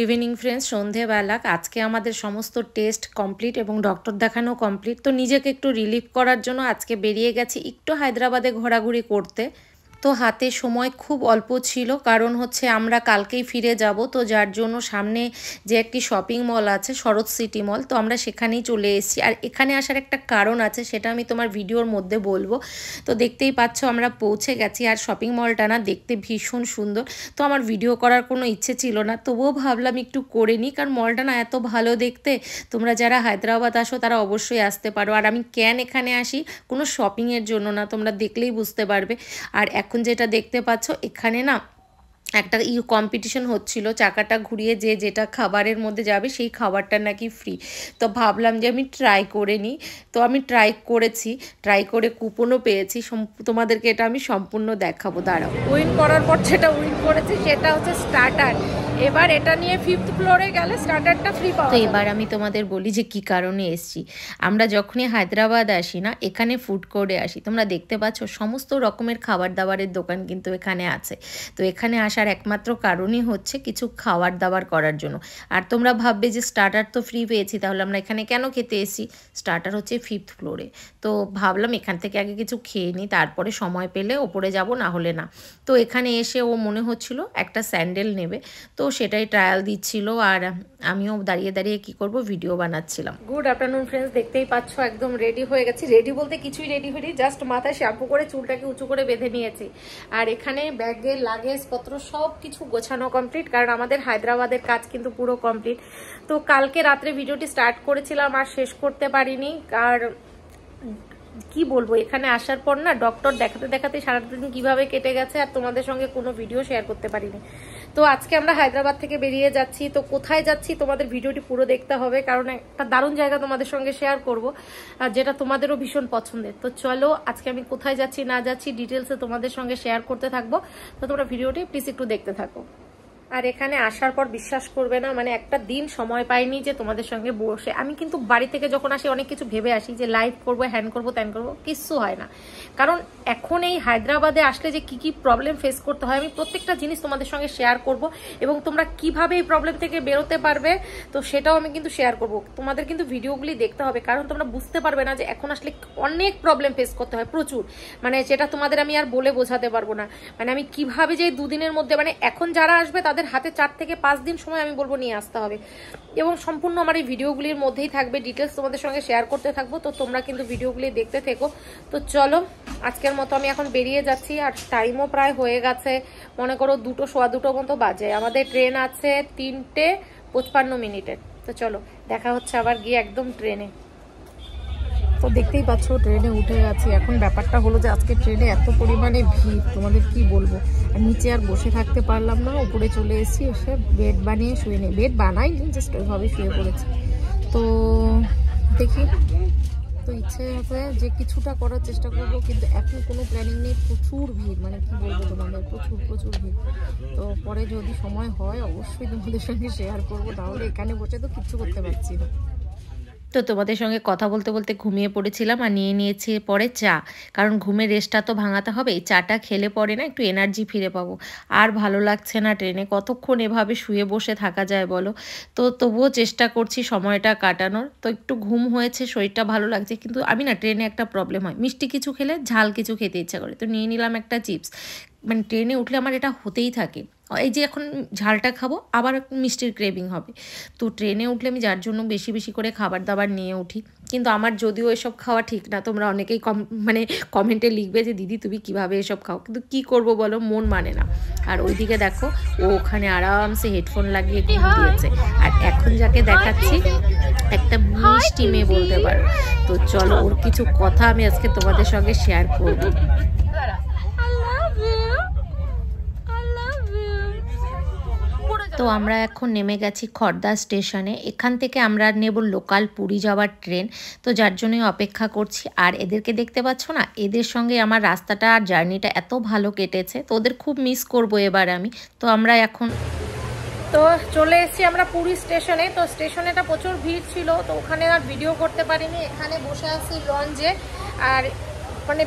Evening friends, সন্ধেবেলা আজকে আমাদের সমস্ত টেস্ট কমপ্লিট এবং ডক্টর দেখানো কমপ্লিট। তো নিজেকে একটু রিলিফ করার জন্য আজকে বেরিয়ে গেছি একটু হায়দ্রাবাদে ঘোরাঘুরি করতে। তো হাতে সময় খুব অল্প ছিল, কারণ হচ্ছে আমরা কালকেই ফিরে যাব। তো যার জন্য সামনে যে একটি শপিং মল আছে শরৎ সিটি মল, তো আমরা সেখানেই চলে এসেছি। আর এখানে আসার একটা কারণ আছে, সেটা আমি তোমার ভিডিওর মধ্যে বলবো। তো দেখতেই পাচ্ছ আমরা পৌঁছে গেছি। আর শপিং মলটা না দেখতে ভীষণ সুন্দর। তো আমার ভিডিও করার কোনো ইচ্ছে ছিল না, তবুও ভাবলাম একটু করে নিই, কারণ মলটা না এত ভালো দেখতে। তোমরা যারা হায়দ্রাবাদ আসো তারা অবশ্যই আসতে পারো। আর আমি কেন এখানে আসি, কোনো শপিংয়ের জন্য না, তোমরা দেখলেই বুঝতে পারবে। আর এখন যেটা দেখতে পাচ্ছ এখানে না একটা কম্পিটিশন হচ্ছিল, চাকাটা ঘুরিয়ে যে যেটা খাবারের মধ্যে যাবে সেই খাবারটা নাকি ফ্রি। তো ভাবলাম যে আমি ট্রাই করে নিই। তো আমি ট্রাই করেছি, ট্রাই করে কুপনও পেয়েছি। তোমাদেরকে এটা আমি সম্পূর্ণ দেখাবো, দাঁড়াও। উইন করার পর যেটা উইন করেছি সেটা হচ্ছে স্টার্টার। এবার এটা নিয়ে 5th ফ্লোরে গেলে স্টার্টারটা ফ্রি পাওয়া। তো এবার আমি তোমাদের বলি যে কি কারণে এসছি। আমরা যখনই হায়দ্রাবাদ আসি না, এখানে ফুড কোর্টে আসি। তোমরা দেখতে পাচ্ছ সমস্ত রকমের খাবার দাবারের দোকান কিন্তু এখানে আছে। তো এখানে আসার একমাত্র কারণই হচ্ছে কিছু খাবার দাবার করার জন্য। আর তোমরা ভাববে যে স্টার্টার তো ফ্রি পেয়েছি, তাহলে আমরা এখানে কেন খেতে এসেছি। স্টার্টার হচ্ছে 5th ফ্লোরে। তো ভাবলাম এখান থেকে আগে কিছু খেয়ে নিই, তারপরে সময় পেলে ওপরে যাব, না হলে না। তো এখানে এসে ও মনে হচ্ছিল একটা স্যান্ডেল নেবে, তো সেটাই ট্রায়াল দিচ্ছিল। আর আমিও দাঁড়িয়ে দাঁড়িয়ে কি করব, ভিডিও বানাচ্ছিলাম। গুড আফটারনুন ফ্রেন্ডস, দেখতেই পাচ্ছ একদম রেডি হয়ে গেছি। রেডি বলতে কিছুই রেডি হয়নি, জাস্ট মাথায় শ্যাম্পু করে চুলটাকে উঁচু করে বেঁধে নিয়েছি। আর এখানে ব্যাগে লাগেজ পত্র সব কিছু গোছানো কমপ্লিট, কারণ আমাদের হায়দ্রাবাদের কাজ কিন্তু পুরো কমপ্লিট। তো কালকে রাত্রে ভিডিওটি স্টার্ট করেছিলাম, আর শেষ করতে পারিনি। আর কি বলবো, এখানে আসার পর না ডক্টর দেখাতে দেখাতে সারাদিন কিভাবে কেটে গেছে, আর তোমাদের সঙ্গে কোনো ভিডিও শেয়ার করতে পারিনি। তো আজকে আমরা হায়দ্রাবাদ থেকে বেরিয়ে যাচ্ছি। তো কোথায় যাচ্ছি তোমাদের ভিডিওটি পুরো দেখতে হবে, কারণ একটা দারুণ জায়গা তোমাদের সঙ্গে শেয়ার করব, আর যেটা তোমাদেরও ভীষণ পছন্দের। তো চলো আজকে আমি কোথায় যাচ্ছি না যাচ্ছি ডিটেলসে তোমাদের সঙ্গে শেয়ার করতে থাকবো। তো তোমরা ভিডিওটি প্লিজ একটু দেখতে থাকো। আর এখানে আসার পর বিশ্বাস করবে না, মানে একটা দিন সময় পাইনি যে তোমাদের সঙ্গে বসে। আমি কিন্তু বাড়ি থেকে যখন আসি অনেক কিছু ভেবে আসি যে লাইভ করবো, হ্যান করবো, ত্যান করবো, কিচ্ছু হয় না। কারণ এখন এই হায়দ্রাবাদে আসলে যে কি কি প্রবলেম ফেস করতে হয়, আমি প্রত্যেকটা জিনিস তোমাদের সঙ্গে শেয়ার করব, এবং তোমরা কিভাবে এই প্রবলেম থেকে বেরোতে পারবে তো সেটাও আমি কিন্তু শেয়ার করব। তোমাদের কিন্তু ভিডিওগুলি দেখতে হবে, কারণ তোমরা বুঝতে পারবে না যে এখন আসলে অনেক প্রবলেম ফেস করতে হয়, প্রচুর। মানে যেটা তোমাদের আমি আর বলে বোঝাতে পারবো না। মানে আমি কিভাবে যে 2 দিনের মধ্যে, মানে এখন যারা আসবে তাদের হাতে 4 থেকে 5 দিন সময় আমি বলবো নিয়ে আসতে হবে, এবং সম্পূর্ণ আমার এই ভিডিওগুলির মধ্যেই থাকবে, ডিটেলস তোমাদের সঙ্গে শেয়ার করতে থাকবো। তো তোমরা কিন্তু ভিডিওগুলি দেখতে থেকো। তো চলো আজকের মতো আমি এখন বেরিয়ে যাচ্ছি। আর টাইমও প্রায় হয়ে গেছে, মনে করো 2 সোয়া 2 মতো বাজে। আমাদের ট্রেন আছে 3:55। তো চলো দেখা হচ্ছে আবার গিয়ে একদম ট্রেনে। তো দেখতেই পাচ্ছ ট্রেনে উঠে গেছি। এখন ব্যাপারটা হলো যে আজকে ট্রেনে এত পরিমাণে ভিড়, তোমাদের কি বলবো। আর নিচে আর বসে থাকতে পারলাম না, উপরে চলে এসেছি। এসে বেড বানিয়ে শুয়ে নেই, বেড বানাইনি, জাস্ট ওইভাবে শুয়ে পড়েছি। তো দেখি, তো ইচ্ছে আছে যে কিছুটা করার চেষ্টা করবো, কিন্তু এখন কোনো প্ল্যানিং নেই। প্রচুর ভিড়, মানে কি বলবো তোমাদের, প্রচুর ভিড়। তো পরে যদি সময় হয় অবশ্যই তোমাদের সঙ্গে শেয়ার করবো, তাহলে এখানে বসে তো কিচ্ছু করতে পারছি না। তো তোমাদের সঙ্গে কথা বলতে বলতে ঘুমিয়ে পড়েছিলাম, আর নিয়ে নিয়েছি পরে চা, কারণ ঘুমের রেস্টটা তো ভাঙাতে হবে। এই চাটা খেলে পরে না একটু এনার্জি ফিরে পাবো। আর ভালো লাগছে না ট্রেনে, কতক্ষণ এভাবে শুয়ে বসে থাকা যায় বলো। তো তবুও চেষ্টা করছি সময়টা কাটানোর। তো একটু ঘুম হয়েছে, শরীরটা ভালো লাগছে, কিন্তু আমি না ট্রেনে একটা প্রবলেম হয়, মিষ্টি কিছু খেলে ঝাল কিছু খেতে ইচ্ছা করে। তো নিয়ে নিলাম একটা চিপস। মানে ট্রেনে উঠলে আমার এটা হতেই থাকে, এই যে এখন ঝালটা খাবো আবার মিষ্টির ক্রেভিং হবে। তো ট্রেনে উঠলে আমি যার জন্য বেশি বেশি করে খাবার দাবার নিয়ে উঠি। কিন্তু আমার যদিও এসব খাওয়া ঠিক না, তোমরা অনেকেই মানে কমেন্টে লিখবে যে দিদি তুমি কিভাবে এসব খাও, কিন্তু কি করব বলো, মন মানে না। আর ওইদিকে দেখো ও ওখানে আরামসে হেডফোন লাগিয়ে ঘুম দিয়েছে। আর এখন যাকে দেখাচ্ছি একটা মিষ্টি মেয়ে বলতে পারো। তো চলো ওর কিছু কথা আমি আজকে তোমাদের সঙ্গে শেয়ার করবো। তো আমরা এখন নেমে গেছি খড়দা স্টেশনে। এখান থেকে আমরা নেব লোকাল পুরী যাওয়ার ট্রেন। তো যার জন্যই অপেক্ষা করছি। আর এদেরকে দেখতে পাচ্ছ না, এদের সঙ্গে আমার রাস্তাটা আর জার্নিটা এত ভালো কেটেছে, তো ওদের খুব মিস করব এবার আমি। তো আমরা এখন তো চলে এসেছি আমরা পুরী স্টেশনে। তো স্টেশনেটা প্রচুর ভিড় ছিল, তো ওখানে আর ভিডিও করতে পারিনি। এখানে বসে আছি লঞ্চে, আর মানে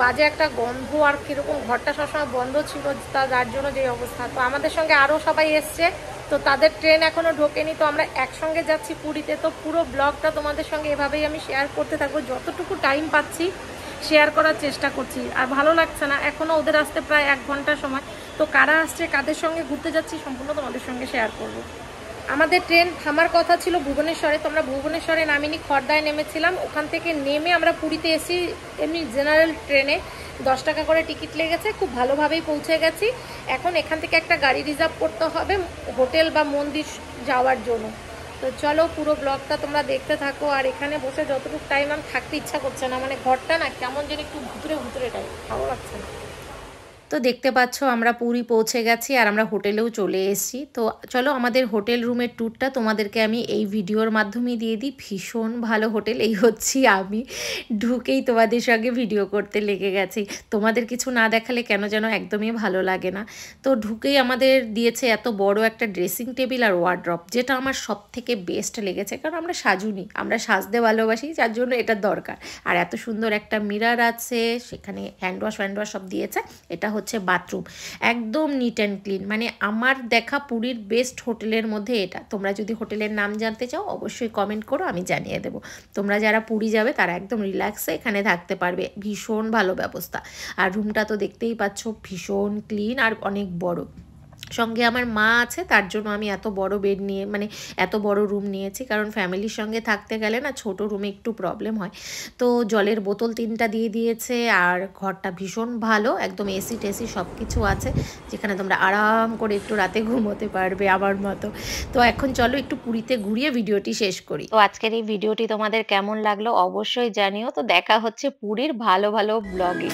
বাজে একটা গন্ধ, আর কিরকম ঘরটা সবসময় বন্ধ ছিল, যার জন্য যে অবস্থা। তো আমাদের সঙ্গে আরও সবাই এসছে, তো তাদের ট্রেন এখনও ঢোকেনি, তো আমরা একসঙ্গে যাচ্ছি পুরীতে। তো পুরো ব্লগটা তোমাদের সঙ্গে এভাবেই আমি শেয়ার করতে থাকবো, যতটুকু টাইম পাচ্ছি শেয়ার করার চেষ্টা করছি। আর ভালো লাগছে না, এখনও ওদের আসতে প্রায় 1 ঘন্টা সময়। তো কারা আসছে, কাদের সঙ্গে ঘুরতে যাচ্ছি, সম্পূর্ণ তোমাদের সঙ্গে শেয়ার করব। আমাদের ট্রেন থামার কথা ছিল ভুবনেশ্বরে, তো আমরা ভুবনেশ্বরে নামিনি, খড়দায় নেমেছিলাম। ওখান থেকে নেমে আমরা পুরীতে এসি এমনি জেনারেল ট্রেনে, 10 টাকা করে টিকিট লেগেছে, খুব ভালোভাবেই পৌঁছে গেছি। এখন এখান থেকে একটা গাড়ি রিজার্ভ করতে হবে হোটেল বা মন্দির যাওয়ার জন্য। তো চলো পুরো ব্লগটা তোমরা দেখতে থাকো। আর এখানে বসে যতটুকু টাইম আমি থাকতে ইচ্ছা করছে না, মানে ঘরটা না কেমন যেন একটু ভুতুরে ভুতুরে টাইম, ভালো লাগছে না। তো দেখতে পাচ্ছ আমরা পুরী পৌঁছে গেছি আর আমরা হোটেলেও চলে এসেছি। তো চলো আমাদের হোটেল রুমের ট্যুরটা তোমাদেরকে আমি এই ভিডিওর মাধ্যমে দিয়ে দিই। ভীষণ ভালো হোটেল, এই হচ্ছি আমি, ঢুকেই তোমাদের সঙ্গে ভিডিও করতে লেগে গেছি। তোমাদের কিছু না দেখালে কেন যেন একদমই ভালো লাগে না। তো ঢুকেই আমাদের দিয়েছে এত বড় একটা ড্রেসিং টেবিল আর ওয়ার্ড্রপ, যেটা আমার সব থেকে বেস্ট লেগেছে, কারণ আমরা সাজুনি, আমরা সাজতে ভালোবাসি, যার জন্য এটা দরকার। আর এত সুন্দর একটা মিরর আছে, সেখানে হ্যান্ড ওয়াশ সব দিয়েছে। এটা হচ্ছে বাথরুম, একদম নিট অ্যান্ড ক্লিন, মানে আমার দেখা পুরীর বেস্ট হোটেলের মধ্যে এটা। তোমরা যদি হোটেলের নাম জানতে চাও অবশ্যই কমেন্ট করো, আমি জানিয়ে দেবো। তোমরা যারা পুরী যাবে তারা একদম রিল্যাক্সে এখানে থাকতে পারবে, ভীষণ ভালো ব্যবস্থা। আর রুমটা তো দেখতেই পাচ্ছ, ভীষণ ক্লিন আর অনেক বড়। সঙ্গে আমার মা আছে, তার জন্য আমি এত বড় বেড নিয়ে, মানে এত বড় রুম নিয়েছি, কারণ ফ্যামিলির সঙ্গে থাকতে গেলে না ছোট রুমে একটু প্রবলেম হয়। তো জলের বোতল 3টা দিয়ে দিয়েছে, আর ঘরটা ভীষণ ভালো, একদম এসি টেসি সব কিছু আছে, যেখানে তোমরা আরাম করে একটু রাতে ঘুমোতে পারবে আমার মতো। তো এখন চলো একটু পুরীতে ঘুরিয়ে ভিডিওটি শেষ করি। তো আজকের এই ভিডিওটি তোমাদের কেমন লাগলো অবশ্যই জানিও। তো দেখা হচ্ছে পুরীর ভালো ভালো ব্লগে।